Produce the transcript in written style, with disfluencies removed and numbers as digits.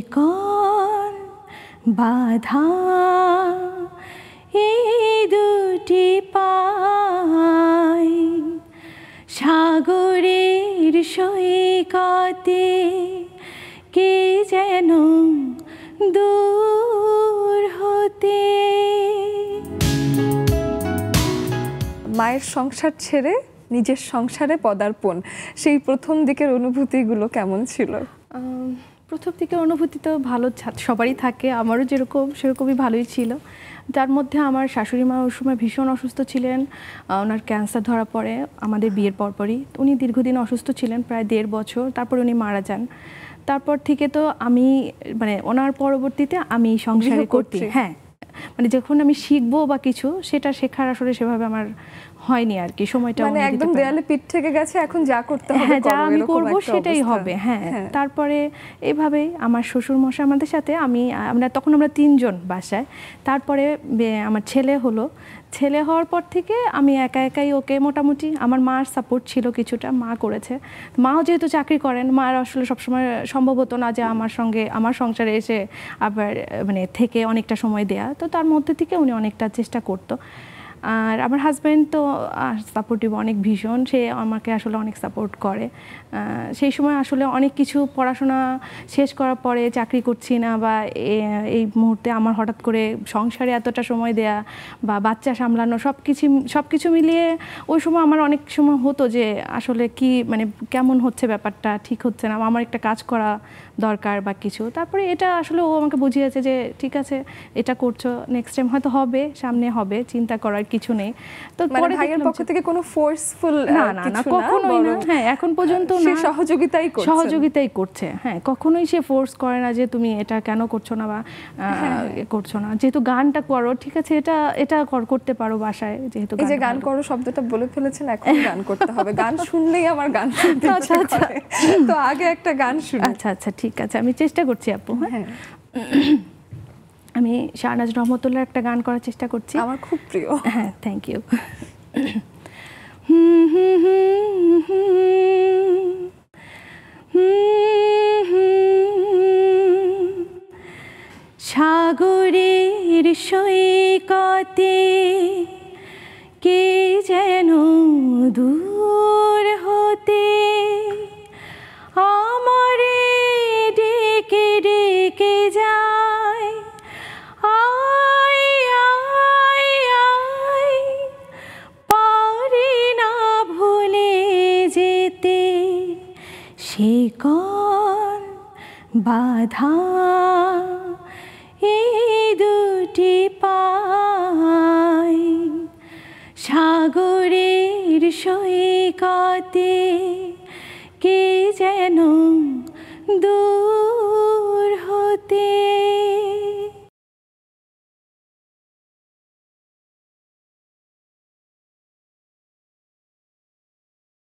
শিকল বাধা এই দুটি পায় সাগরের সৈকতে কে যেন দূর হতে। মায়ের সংসার ছেড়ে নিজের সংসারে পদার্পণ, সেই প্রথম দিকের অনুভূতিগুলো কেমন ছিল? প্রথম দিকের অনুভূতি তো ভালো সবারই থাকে, আমারও যেরকম সেরকমই ভালোই ছিল। তার মধ্যে আমার শাশুড়ি মা ওই সময় ভীষণ অসুস্থ ছিলেন, ওনার ক্যান্সার ধরা পড়ে আমাদের বিয়ের পরপরই। উনি দীর্ঘদিন অসুস্থ ছিলেন, প্রায় 1.5 বছর, তারপর উনি মারা যান। তারপর থেকে তো আমি মানে ওনার পরবর্তীতে আমি সংসারে করতে, হ্যাঁ মানে যখন আমি শিখবো বা কিছু সেটা শেখার আসলে সেভাবে আমার হয়নি আর কি, সময়টা মানে একদম দেয়ালে পিঠ থেকে গেছে, এখন যা করতে হবে হ্যাঁ যা আমি করব সেটাই হবে। হ্যাঁ তারপরে এইভাবেই আমার শ্বশুর মশাই আমাদের সাথে আমরা তখন 3 জন বাসায়। তারপরে আমার ছেলে হলো, ছেলে হওয়ার পর থেকে আমি একা একাই ওকে মোটামুটি, আমার মার সাপোর্ট ছিল কিছুটা, মা করেছে। মাও যেহেতু চাকরি করেন, মার আসলে সবসময় সম্ভব হতো না যে আমার সঙ্গে আমার সংসারে এসে আবার মানে থেকে অনেকটা সময় দেয়া, তো তার মধ্যে থেকে উনি অনেকটা চেষ্টা করতো। আর আমার হাজব্যান্ড তো সাপোর্টিভ অনেক ভীষণ, সে আমাকে আসলে অনেক সাপোর্ট করে। সেই সময় আসলে অনেক কিছু পড়াশোনা শেষ করার পরে চাকরি করছি না, বা এই মুহূর্তে আমার হঠাৎ করে সংসারে এতটা সময় দেয়া বা বাচ্চা সামলানো সব কিছু মিলিয়ে ওই সময় আমার অনেক সময় হতো যে আসলে কি মানে কেমন হচ্ছে ব্যাপারটা, ঠিক হচ্ছে না, আমার একটা কাজ করা দরকার বা কিছু। তারপরে এটা আসলে ও আমাকে বুঝিয়েছে যে ঠিক আছে এটা করছো, নেক্সট টাইম হয়তো হবে, সামনে হবে, চিন্তা করার কিছু নেই। তো পরে ভাইয়ের পক্ষ থেকে কোনো ফোর্সফুল না কখনোই না, হ্যাঁ এখন পর্যন্ত না, সহযোগিতাই করছে। হ্যাঁ কখনোই সে ফোর্স করে না যে তুমি এটা কেন করছো না বা করছো না, যেহেতু গানটা করো ঠিক আছে এটা করতে পারো বাসায়, যেহেতু এই যে গান করো শব্দটা বলে ফেলেছেন, এখন গান করতে হবে, গান শুনলেই আমার গান শুনতে ইচ্ছে করে। তো আগে একটা গান শুনি। আচ্ছা ঠিক আছে, আমি চেষ্টা করছি আপু। হ্যাঁ আমি শাহনাজ রহমতুল্লাহর একটা গান করার চেষ্টা করছি, আমার খুব প্রিয়। হ্যাঁ থ্যাংক ইউ। সাগরের সৈকতে কে যেন দূর হতে আমারে ডেকে ডেকে যায়, আয় আয় আয় পারি না ভুলে যেতে শিকল বাধা এই দুটি পায় সাগরের সৈকতে কে যেন দূর হতে।